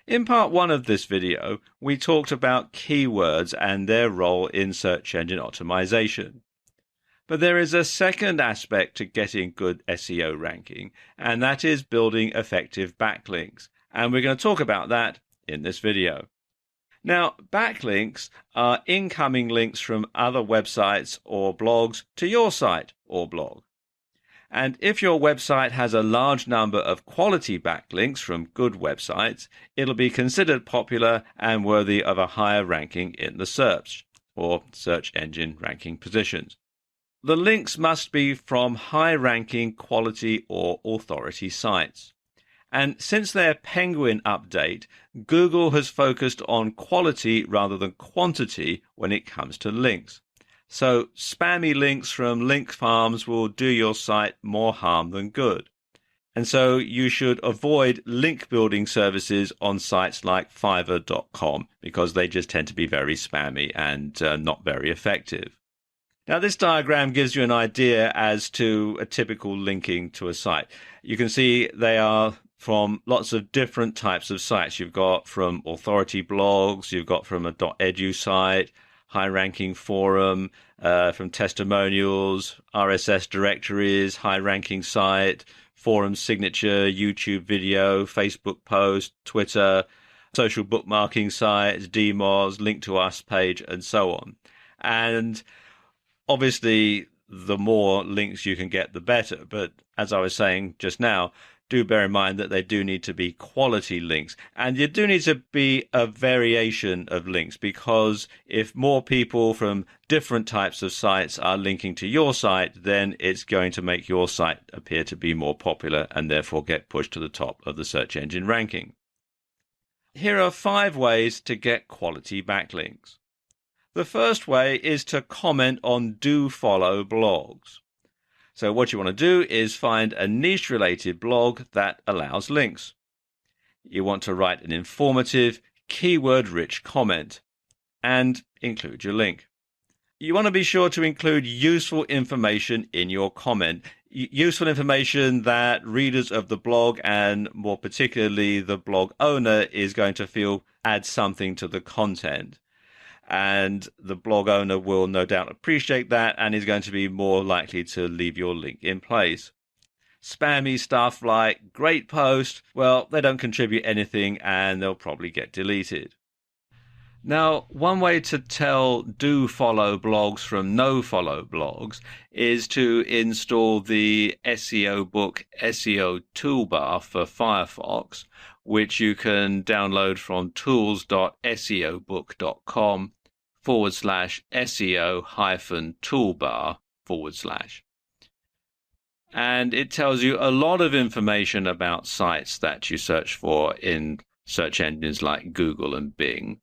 In part 1 of this video, we talked about keywords and their role in search engine optimization. But there is a second aspect to getting good SEO ranking, and that is building effective backlinks. And we're going to talk about that in this video. Now, backlinks are incoming links from other websites or blogs to your site or blog. And if your website has a large number of quality backlinks from good websites, it'll be considered popular and worthy of a higher ranking in the SERPs, or search engine ranking positions. The links must be from high-ranking quality or authority sites. And since their Penguin update, Google has focused on quality rather than quantity when it comes to links. So spammy links from link farms will do your site more harm than good. And so you should avoid link building services on sites like Fiverr.com because they just tend to be very spammy and not very effective. Now, this diagram gives you an idea as to a typical linking to a site. You can see they are from lots of different types of sites. You've got from authority blogs, you've got from a .edu site, high-ranking forum, from testimonials, RSS directories, high-ranking site, forum signature, YouTube video, Facebook post, Twitter, social bookmarking sites, DMOZ, link to us page, and so on. And obviously, the more links you can get, the better. But as I was saying just now, do bear in mind that they do need to be quality links. And you do need to be a variation of links, because if more people from different types of sites are linking to your site, then it's going to make your site appear to be more popular and therefore get pushed to the top of the search engine ranking. Here are 5 ways to get quality backlinks. The first way is to comment on do-follow blogs. So what you want to do is find a niche-related blog that allows links. You want to write an informative, keyword-rich comment and include your link. You want to be sure to include useful information in your comment. Useful information that readers of the blog, and more particularly the blog owner, is going to feel adds something to the content. And the blog owner will no doubt appreciate that and is going to be more likely to leave your link in place. Spammy stuff like great post, well, they don't contribute anything and they'll probably get deleted. Now, one way to tell do follow blogs from no follow blogs is to install the SEO book SEO toolbar for Firefox, which you can download from tools.seobook.com/SEO-toolbar/. And it tells you a lot of information about sites that you search for in search engines like Google and Bing.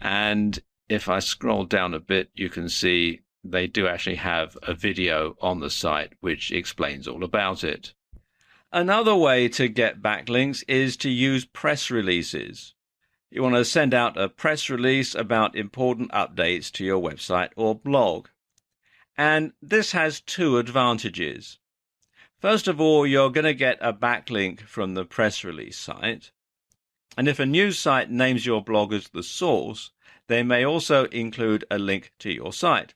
And if I scroll down a bit, you can see they do actually have a video on the site which explains all about it. Another way to get backlinks is to use press releases. You want to send out a press release about important updates to your website or blog. And this has 2 advantages. First of all, you're going to get a backlink from the press release site. And if a news site names your blog as the source, they may also include a link to your site.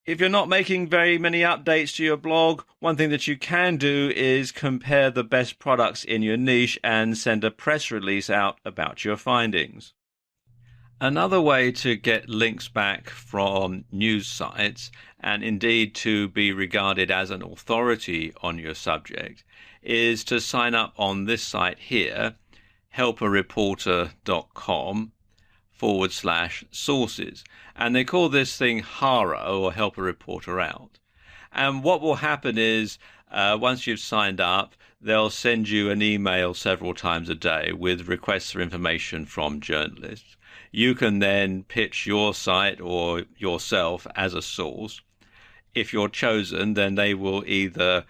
If you're not making very many updates to your blog, one thing that you can do is compare the best products in your niche and send a press release out about your findings. Another way to get links back from news sites, and indeed to be regarded as an authority on your subject, is to sign up on this site here, helpareporter.com/sources. And they call this thing HARO, or Help a Reporter Out. And what will happen is once you've signed up, they'll send you an email several times a day with requests for information from journalists. You can then pitch your site or yourself as a source. If you're chosen, then they will either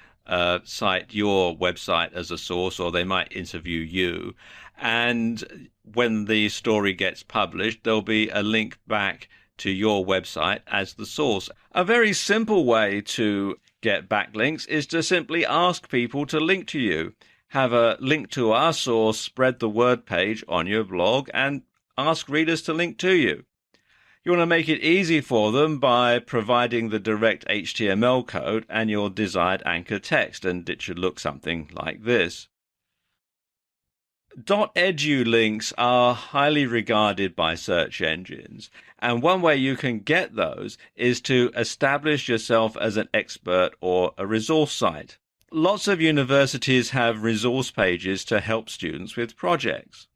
cite your website as a source, or they might interview you. And when the story gets published, there'll be a link back to your website as the source. A very simple way to get backlinks is to simply ask people to link to you. have a link to us or spread the word page on your blog and ask readers to link to you. You want to make it easy for them by providing the direct HTML code and your desired anchor text, and it should look something like this. .edu links are highly regarded by search engines, and one way you can get those is to establish yourself as an expert or a resource site. Lots of universities have resource pages to help students with projects.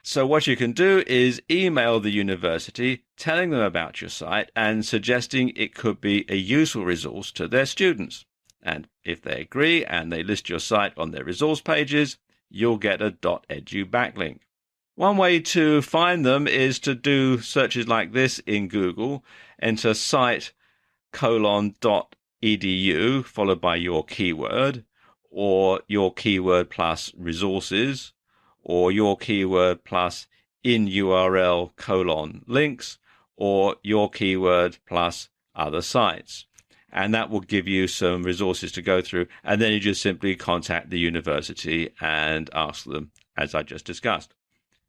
So what you can do is email the university telling them about your site and suggesting it could be a useful resource to their students. And if they agree and they list your site on their resource pages, you'll get a .edu backlink. One way to find them is to do searches like this in Google. Enter site:.edu followed by your keyword, or your keyword plus resources, or your keyword plus in URL : links, or your keyword plus other sites. And that will give you some resources to go through. And then you just simply contact the university and ask them, as I just discussed.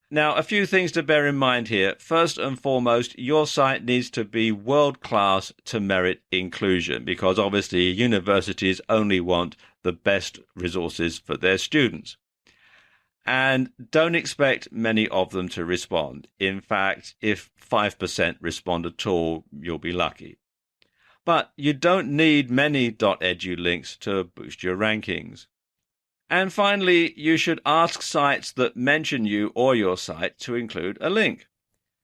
Now, a few things to bear in mind here. First and foremost, your site needs to be world-class to merit inclusion, because obviously universities only want the best resources for their students. And don't expect many of them to respond. In fact, if 5% respond at all, you'll be lucky. But you don't need many .edu links to boost your rankings. And finally, you should ask sites that mention you or your site to include a link.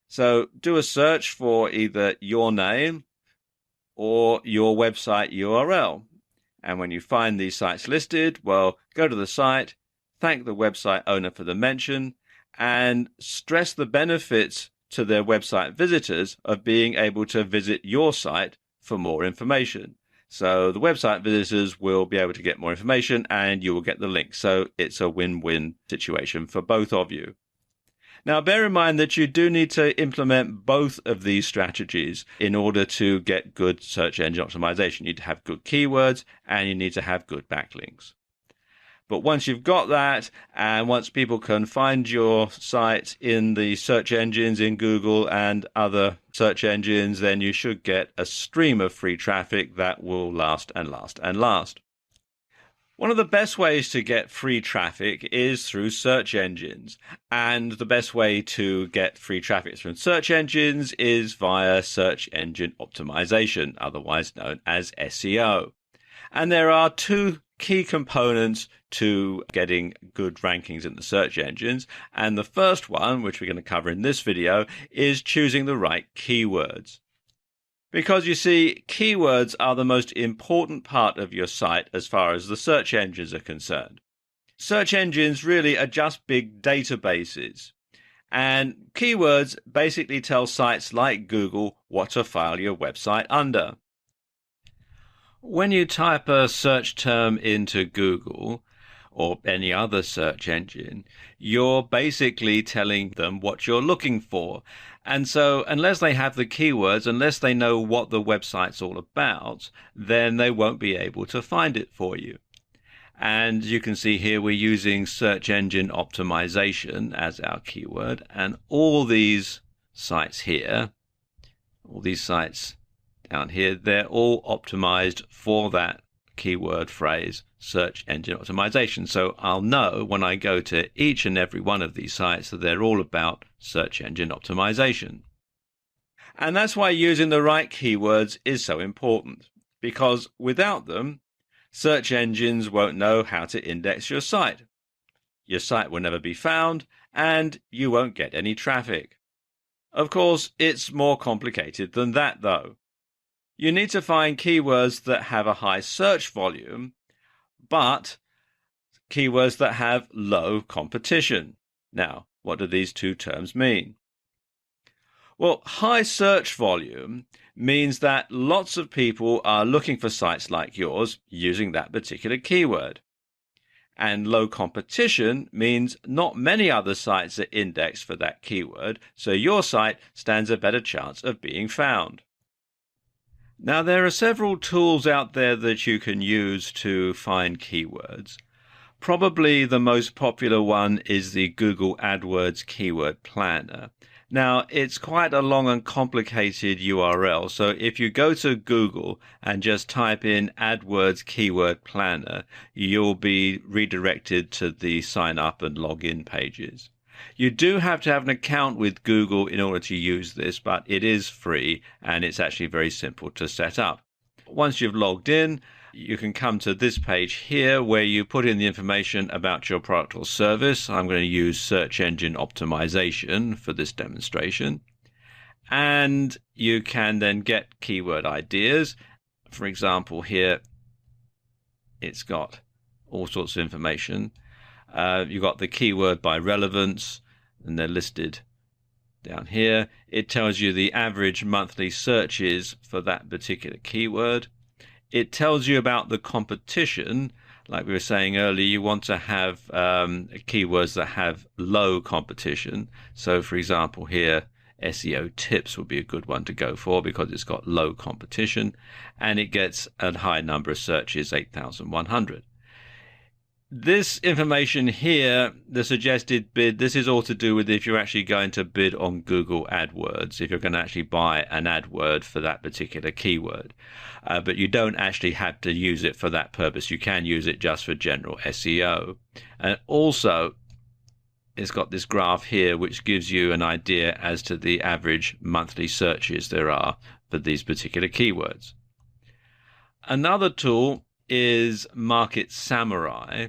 So do a search for either your name or your website URL. And when you find these sites listed, well, go to the site, thank the website owner for the mention, and stress the benefits to their website visitors of being able to visit your site for more information. So the website visitors will be able to get more information and you will get the link. So it's a win-win situation for both of you. Now, bear in mind that you do need to implement both of these strategies in order to get good search engine optimization. You need to have good keywords and you need to have good backlinks. But once you've got that, and once people can find your site in the search engines in Google and other search engines, then you should get a stream of free traffic that will last and last and last. One of the best ways to get free traffic is through search engines. And the best way to get free traffic through search engines is via search engine optimization, otherwise known as SEO. And there are two key components to getting good rankings in the search engines. And the first one, which we're going to cover in this video, is choosing the right keywords. Because you see, keywords are the most important part of your site as far as the search engines are concerned. Search engines really are just big databases. And keywords basically tell sites like Google what to file your website under. When you type a search term into Google or any other search engine, you're basically telling them what you're looking for. And so unless they have the keywords, unless they know what the website's all about, then they won't be able to find it for you. And you can see here we're using search engine optimization as our keyword. And all these sites here, all these sites down here, they're all optimized for that keyword phrase, search engine optimization. So I'll know when I go to each and every one of these sites that they're all about search engine optimization. And that's why using the right keywords is so important, because without them, search engines won't know how to index your site. Your site will never be found, and you won't get any traffic. Of course, it's more complicated than that, though. You need to find keywords that have a high search volume, but keywords that have low competition. Now, what do these two terms mean? Well, high search volume means that lots of people are looking for sites like yours using that particular keyword. And low competition means not many other sites are indexed for that keyword, so your site stands a better chance of being found. Now, there are several tools out there that you can use to find keywords, Probably the most popular one is the Google AdWords Keyword Planner. Now, it's quite a long and complicated URL, so if you go to Google and just type in AdWords Keyword Planner, you'll be redirected to the sign up and login pages. You do have to have an account with Google in order to use this, but it is free and it's actually very simple to set up. Once you've logged in, you can come to this page here where you put in the information about your product or service. I'm going to use search engine optimization for this demonstration. And you can then get keyword ideas. For example, here it's got all sorts of information. You've got the keyword by relevance, and they're listed down here. It tells you the average monthly searches for that particular keyword. It tells you about the competition. Like we were saying earlier, you want to have keywords that have low competition. So, for example, here, SEO tips would be a good one to go for because it's got low competition and it gets a high number of searches, 8,100. This information here, the suggested bid, this is all to do with if you're actually going to bid on Google AdWords, if you're going to actually buy an AdWord for that particular keyword. But you don't actually have to use it for that purpose. You can use it just for general SEO. And also, it's got this graph here which gives you an idea as to the average monthly searches there are for these particular keywords. Another tool is Market Samurai,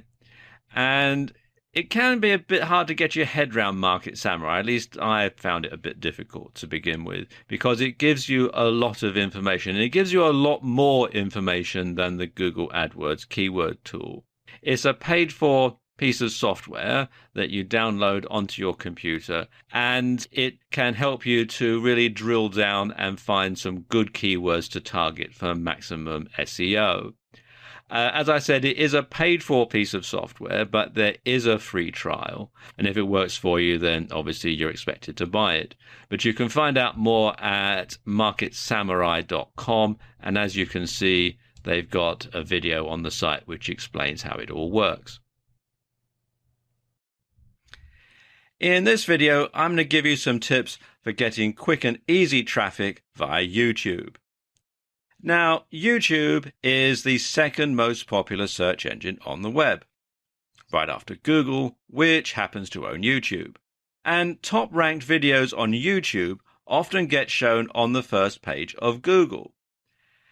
and it can be a bit hard to get your head around Market Samurai. At least I found it a bit difficult to begin with because it gives you a lot of information, and it gives you a lot more information than the Google AdWords keyword tool. It's a paid-for piece of software that you download onto your computer, and it can help you to really drill down and find some good keywords to target for maximum SEO. As I said, it is a paid-for piece of software, but there is a free trial. And if it works for you, then obviously you're expected to buy it. But you can find out more at marketsamurai.com. And as you can see, they've got a video on the site which explains how it all works. In this video, I'm going to give you some tips for getting quick and easy traffic via YouTube. Now, YouTube is the second most popular search engine on the web, right after Google, which happens to own YouTube. And top-ranked videos on YouTube often get shown on the first page of Google.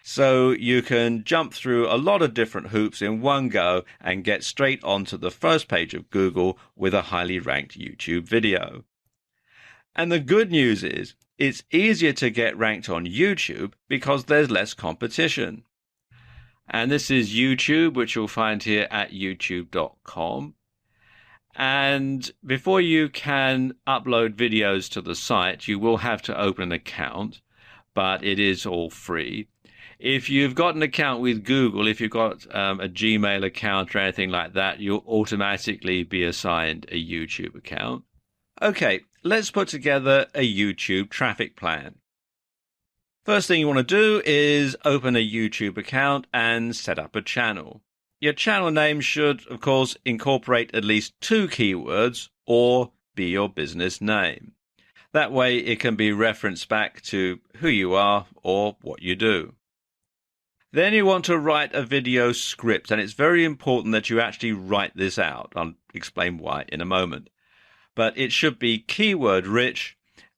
So you can jump through a lot of different hoops in one go and get straight onto the first page of Google with a highly ranked YouTube video. And the good news is, it's easier to get ranked on YouTube because there's less competition. And this is YouTube, which you'll find here at youtube.com. And before you can upload videos to the site, you will have to open an account, but it is all free. If you've got an account with Google, if you've got a Gmail account or anything like that, you'll automatically be assigned a YouTube account. Okay, let's put together a YouTube traffic plan. First thing you want to do is open a YouTube account and set up a channel. Your channel name should, of course, incorporate at least 2 keywords or be your business name. That way it can be referenced back to who you are or what you do. Then you want to write a video script, and it's very important that you actually write this out. I'll explain why in a moment. But it should be keyword rich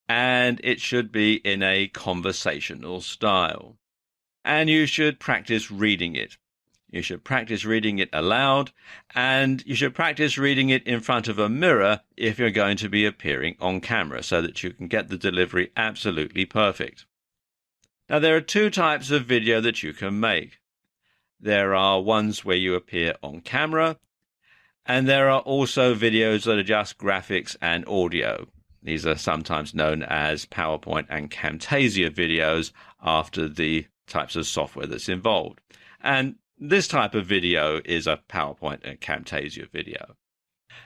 and it should be in a conversational style. And you should practice reading it. You should practice reading it aloud, and you should practice reading it in front of a mirror if you're going to be appearing on camera so that you can get the delivery absolutely perfect. Now, there are 2 types of video that you can make. There are ones where you appear on camera, and there are also videos that are just graphics and audio. These are sometimes known as PowerPoint and Camtasia videos after the types of software that's involved. And this type of video is a PowerPoint and Camtasia video.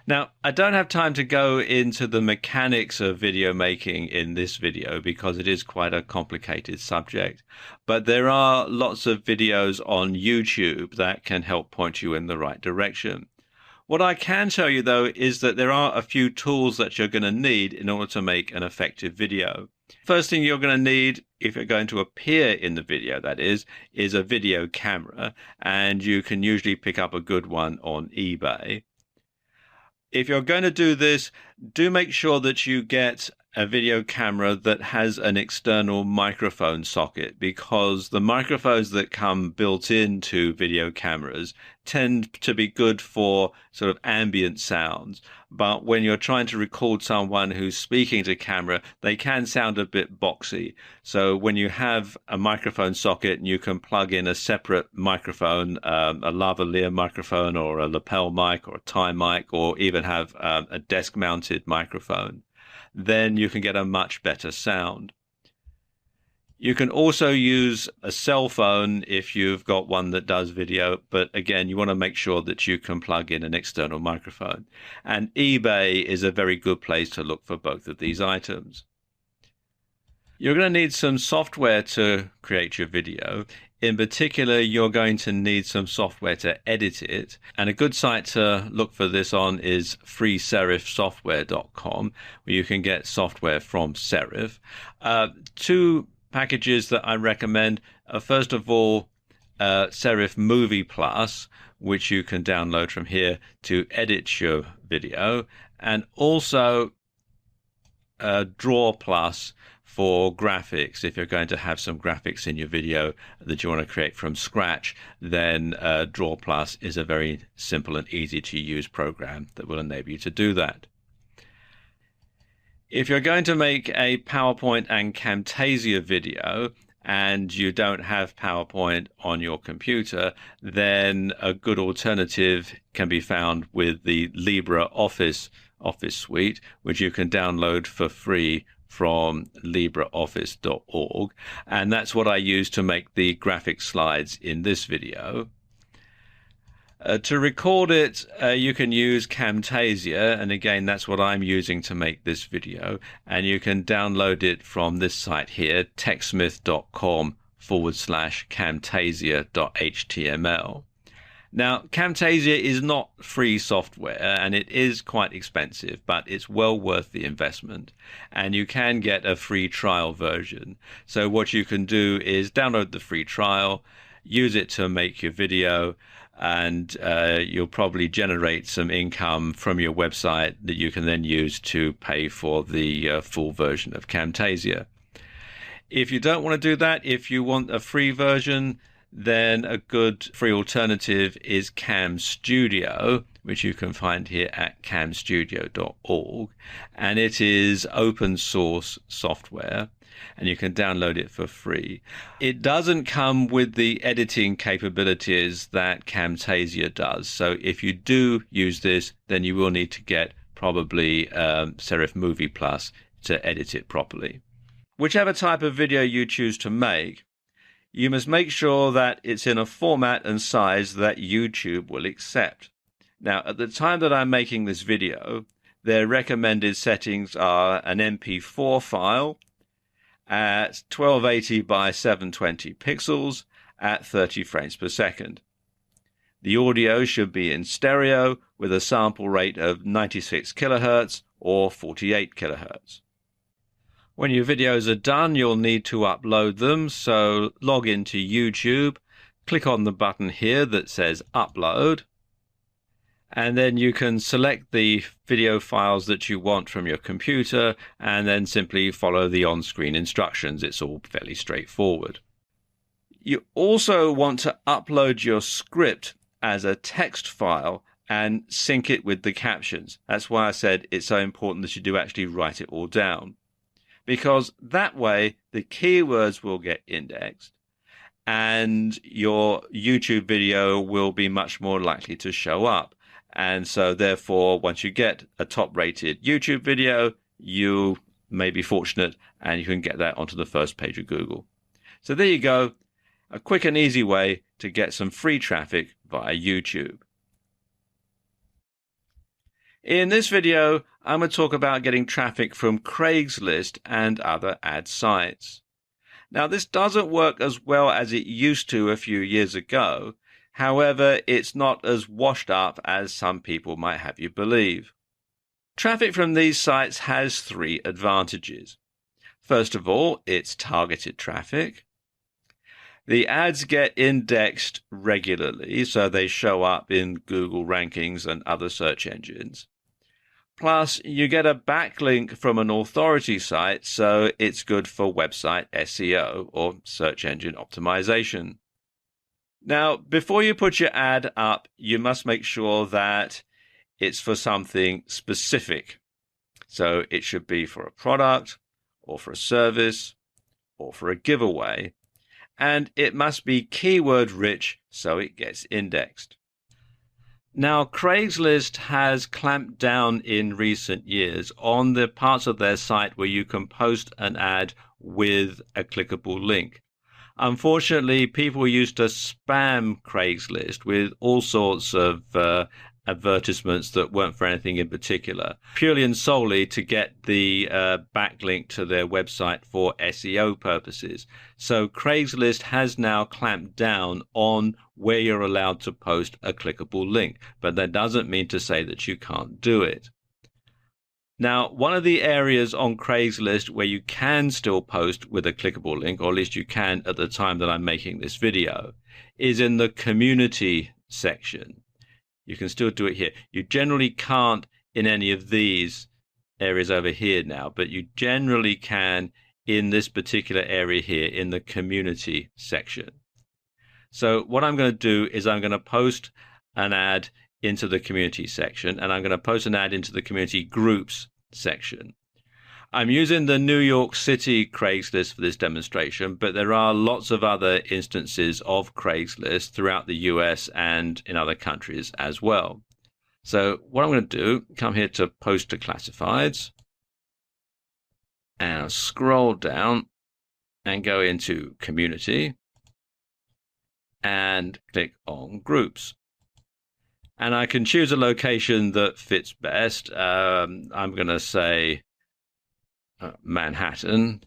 Now, I don't have time to go into the mechanics of video making in this video because it is quite a complicated subject, but there are lots of videos on YouTube that can help point you in the right direction. What I can tell you, though, is that there are a few tools that you're going to need in order to make an effective video. First thing you're going to need, if you're going to appear in the video, that is a video camera, and you can usually pick up a good one on eBay. If you're going to do this, do make sure that you get a video camera that has an external microphone socket, because the microphones that come built into video cameras tend to be good for sort of ambient sounds. But when you're trying to record someone who's speaking to camera, they can sound a bit boxy. So when you have a microphone socket and you can plug in a separate microphone, a lavalier microphone or a lapel mic or a tie mic, or even have a desk-mounted microphone, then you can get a much better sound. You can also use a cell phone if you've got one that does video, but again, you want to make sure that you can plug in an external microphone. And eBay is a very good place to look for both of these items. You're going to need some software to create your video. In particular, you're going to need some software to edit it. And a good site to look for this on is freeserifsoftware.com, where you can get software from Serif. Two packages that I recommend are, first of all, Serif Movie Plus, which you can download from here to edit your video, and also Draw Plus for graphics. If you're going to have some graphics in your video that you want to create from scratch, then Draw Plus is a very simple and easy to use program that will enable you to do that. If you're going to make a PowerPoint and Camtasia video and you don't have PowerPoint on your computer, then a good alternative can be found with the LibreOffice suite, which you can download for free from LibreOffice.org, and that's what I use to make the graphic slides in this video. To record it, you can use Camtasia, and again, that's what I'm using to make this video, and you can download it from this site here, techsmith.com/camtasia.html. Now, Camtasia is not free software, and it is quite expensive, but it's well worth the investment, and you can get a free trial version. So what you can do is download the free trial, use it to make your video, and you'll probably generate some income from your website that you can then use to pay for the full version of Camtasia. If you don't want to do that, if you want a free version, then a good free alternative is Cam Studio, which you can find here at camstudio.org, and it is open source software, and you can download it for free. It doesn't come with the editing capabilities that Camtasia does, so if you do use this, then you will need to get probably Serif Movie Plus to edit it properly. Whichever type of video you choose to make, you must make sure that it's in a format and size that YouTube will accept. Now, at the time that I'm making this video, their recommended settings are an MP4 file at 1280 by 720 pixels at 30 frames per second. The audio should be in stereo with a sample rate of 96 kilohertz or 48 kilohertz. When your videos are done, you'll need to upload them, so log into YouTube, click on the button here that says Upload, and then you can select the video files that you want from your computer and then simply follow the on-screen instructions. It's all fairly straightforward. You also want to upload your script as a text file and sync it with the captions. That's why I said it's so important that you do actually write it all down, because that way the keywords will get indexed and your YouTube video will be much more likely to show up. And so therefore, once you get a top-rated YouTube video, you may be fortunate and you can get that onto the first page of Google. So there you go, a quick and easy way to get some free traffic via YouTube. In this video, I'm going to talk about getting traffic from Craigslist and other ad sites. Now, this doesn't work as well as it used to a few years ago. However, it's not as washed up as some people might have you believe. Traffic from these sites has three advantages. First of all, it's targeted traffic. The ads get indexed regularly, so they show up in Google rankings and other search engines. Plus, you get a backlink from an authority site, so it's good for website SEO or search engine optimization. Now, before you put your ad up, you must make sure that it's for something specific. So it should be for a product, or for a service, or for a giveaway. And it must be keyword rich so it gets indexed. Now, Craigslist has clamped down in recent years on the parts of their site where you can post an ad with a clickable link. Unfortunately, people used to spam Craigslist with all sorts of advertisements that weren't for anything in particular, purely and solely to get the backlink to their website for SEO purposes. So Craigslist has now clamped down on where you're allowed to post a clickable link, but that doesn't mean to say that you can't do it. Now, one of the areas on Craigslist where you can still post with a clickable link, or at least you can at the time that I'm making this video, is in the community section. You can still do it here. You generally can't in any of these areas over here now, but you generally can in this particular area here in the community section. So what I'm going to do is I'm going to post an ad into the community section, and I'm going to post an ad into the community groups section. I'm using the New York City Craigslist for this demonstration, but there are lots of other instances of Craigslist throughout the US and in other countries as well. So what I'm going to do, come here to post to classifieds, and I'll scroll down and go into community and click on groups. And I can choose a location that fits best. I'm going to say Manhattan.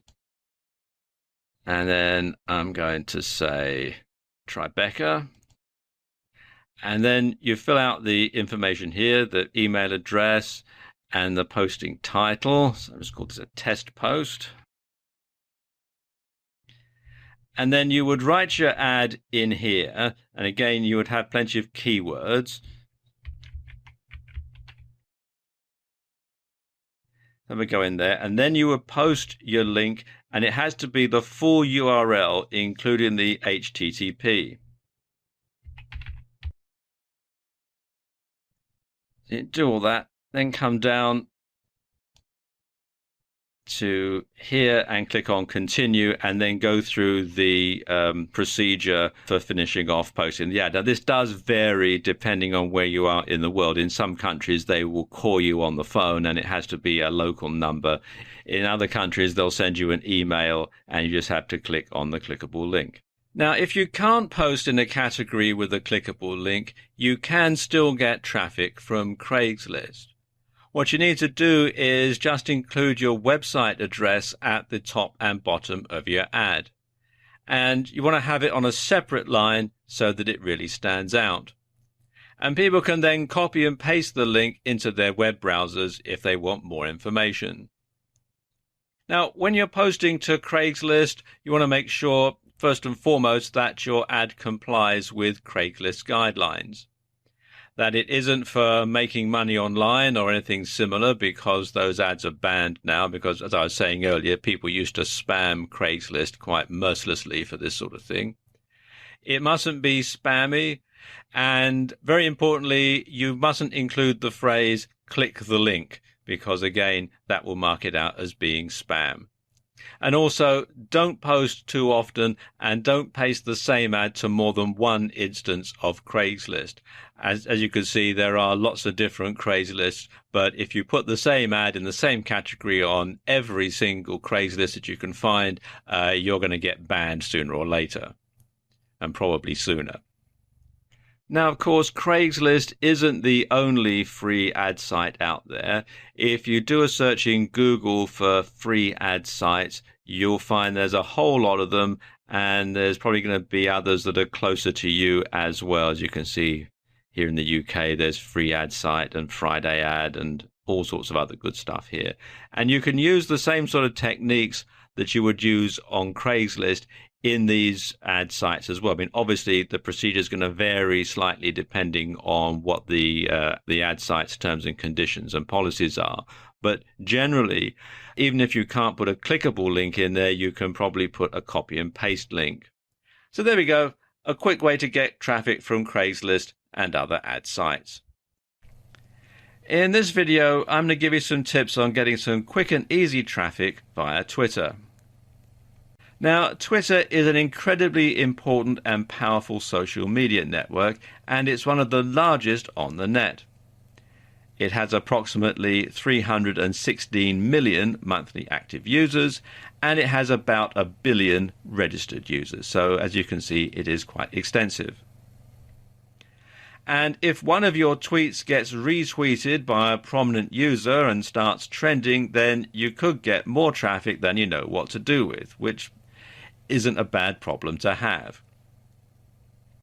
And then I'm going to say Tribeca. And then you fill out the information here, the email address and the posting title. So I'm just call this a test post. And then you would write your ad in here. And again, you would have plenty of keywords. Then we go in there, and then you would post your link, and it has to be the full URL, including the HTTP. So you do all that, then come down to here and click on continue, and then go through the procedure for finishing off posting the ad. Now this does vary depending on where you are in the world. In some countries they will call you on the phone and it has to be a local number. In other countries they'll send you an email and you just have to click on the clickable link. Now if you can't post in a category with a clickable link, you can still get traffic from Craigslist. What you need to do is just include your website address at the top and bottom of your ad. And you want to have it on a separate line so that it really stands out. And people can then copy and paste the link into their web browsers if they want more information. Now, when you're posting to Craigslist, you want to make sure, first and foremost, that your ad complies with Craigslist guidelines. That it isn't for making money online or anything similar, because those ads are banned now, because as I was saying earlier, people used to spam Craigslist quite mercilessly for this sort of thing. It mustn't be spammy, and very importantly, you mustn't include the phrase click the link, because again, that will mark it out as being spam. And also, don't post too often and don't paste the same ad to more than one instance of Craigslist. As you can see, there are lots of different Craigslist, but if you put the same ad in the same category on every single Craigslist that you can find, you're going to get banned sooner or later, and probably sooner. Now, of course, Craigslist isn't the only free ad site out there. If you do a search in Google for free ad sites, you'll find there's a whole lot of them, And there's probably going to be others that are closer to you as well. As you can see here in the UK, there's Free Ad Site and Friday Ad and all sorts of other good stuff here. And you can use the same sort of techniques that you would use on Craigslist in these ad sites as well. I mean, obviously, the procedure is going to vary slightly depending on what the ad site's terms and conditions and policies are. But generally, even if you can't put a clickable link in there, you can probably put a copy and paste link. So there we go, a quick way to get traffic from Craigslist and other ad sites. In this video, I'm going to give you some tips on getting some quick and easy traffic via Twitter. Now, Twitter is an incredibly important and powerful social media network, and it's one of the largest on the net. It has approximately 316 million monthly active users, and it has about 1 billion registered users. So, as you can see, it is quite extensive. And if one of your tweets gets retweeted by a prominent user and starts trending, then you could get more traffic than you know what to do with, which isn't a bad problem to have.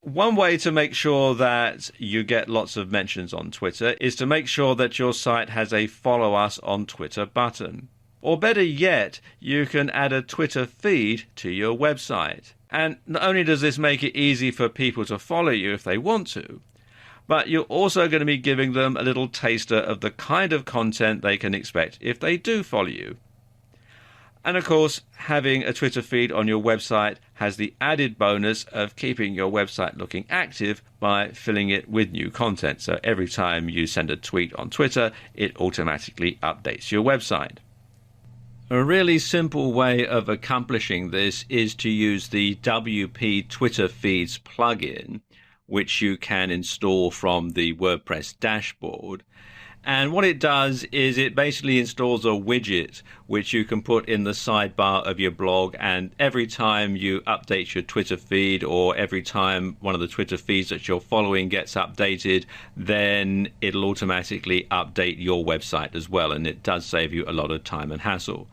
One way to make sure that you get lots of mentions on Twitter is to make sure that your site has a follow us on Twitter button. Or better yet, you can add a Twitter feed to your website. And not only does this make it easy for people to follow you if they want to, but you're also going to be giving them a little taster of the kind of content they can expect if they do follow you. And of course, having a Twitter feed on your website has the added bonus of keeping your website looking active by filling it with new content. So every time you send a tweet on Twitter, it automatically updates your website. A really simple way of accomplishing this is to use the WP Twitter Feeds plugin, which you can install from the WordPress dashboard. And what it does is it basically installs a widget which you can put in the sidebar of your blog, and every time you update your Twitter feed, or every time one of the Twitter feeds that you're following gets updated, then it'll automatically update your website as well, and it does save you a lot of time and hassle.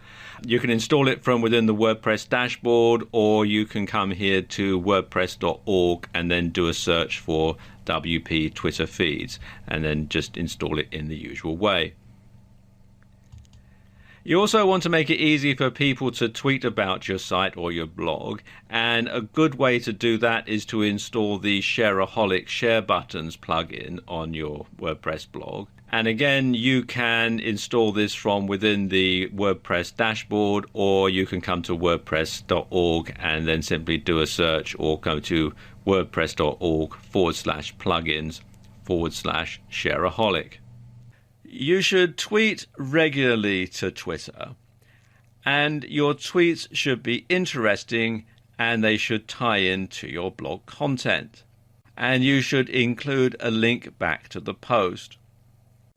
You can install it from within the WordPress dashboard, or you can come here to wordpress.org and then do a search for WP Twitter feeds and then just install it in the usual way. You also want to make it easy for people to tweet about your site or your blog, and a good way to do that is to install the Shareaholic Share Buttons plugin on your WordPress blog. And again, you can install this from within the WordPress dashboard, or you can come to wordpress.org and then simply do a search, or go to wordpress.org/plugins/Shareaholic. You should tweet regularly to Twitter, and your tweets should be interesting and they should tie in to your blog content. And you should include a link back to the post.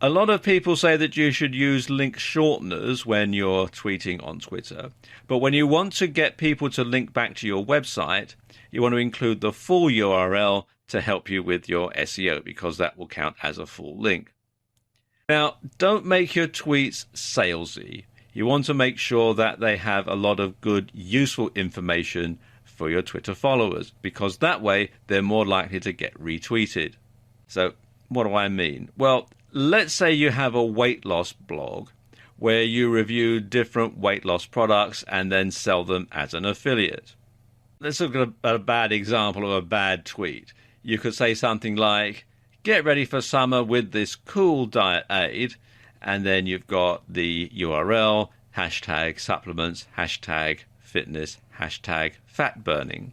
A lot of people say that you should use link shorteners when you're tweeting on Twitter, but when you want to get people to link back to your website, you want to include the full URL to help you with your SEO, because that will count as a full link. Now, don't make your tweets salesy. You want to make sure that they have a lot of good, useful information for your Twitter followers, because that way they're more likely to get retweeted. So, what do I mean? Well, let's say you have a weight loss blog where you review different weight loss products and then sell them as an affiliate. Let's look at a bad example of a bad tweet. You could say something like, "Get ready for summer with this cool diet aid," and then you've got the URL, #supplements, #fitness, #fat burning.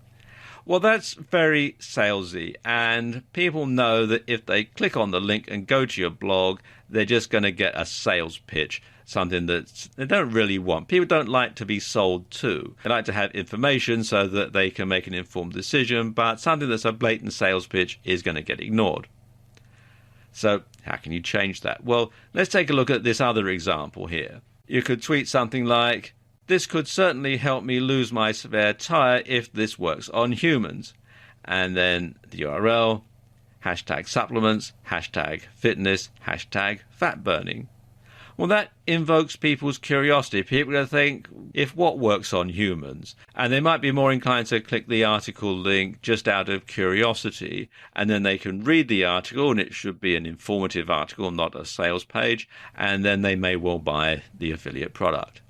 Well, that's very salesy, and people know that if they click on the link and go to your blog, they're just going to get a sales pitch, something that they don't really want. People don't like to be sold to. They like to have information so that they can make an informed decision, but something that's a blatant sales pitch is going to get ignored. So how can you change that? Well, let's take a look at this other example here. You could tweet something like, "This could certainly help me lose my spare tire if this works on humans." And then the URL, #supplements, #fitness, #fat burning. Well, that invokes people's curiosity. People are going to think, if what works on humans, and they might be more inclined to click the article link just out of curiosity, and then they can read the article, and it should be an informative article, not a sales page, and then they may well buy the affiliate product.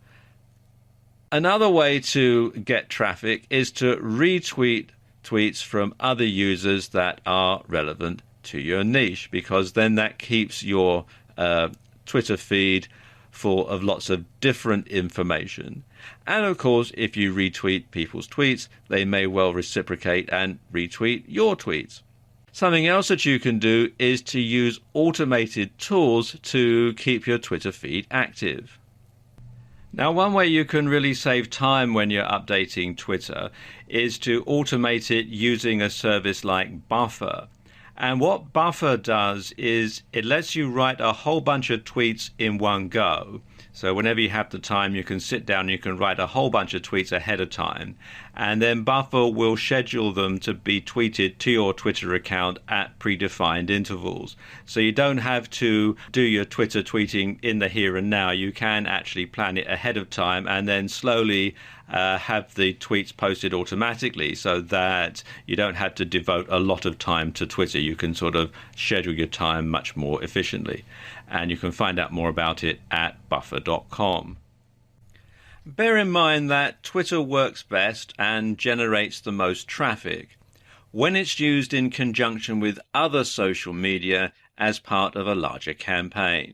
Another way to get traffic is to retweet tweets from other users that are relevant to your niche, because then that keeps your Twitter feed full of lots of different information. And of course, if you retweet people's tweets, they may well reciprocate and retweet your tweets. Something else that you can do is to use automated tools to keep your Twitter feed active. Now, one way you can really save time when you're updating Twitter is to automate it using a service like Buffer. And what Buffer does is it lets you write a whole bunch of tweets in one go. So whenever you have the time, you can sit down and you can write a whole bunch of tweets ahead of time. And then Buffer will schedule them to be tweeted to your Twitter account at predefined intervals. So you don't have to do your Twitter tweeting in the here and now. You can actually plan it ahead of time and then slowly have the tweets posted automatically, so that you don't have to devote a lot of time to Twitter. You can sort of schedule your time much more efficiently. And you can find out more about it at buffer.com. Bear in mind that Twitter works best and generates the most traffic when it's used in conjunction with other social media as part of a larger campaign.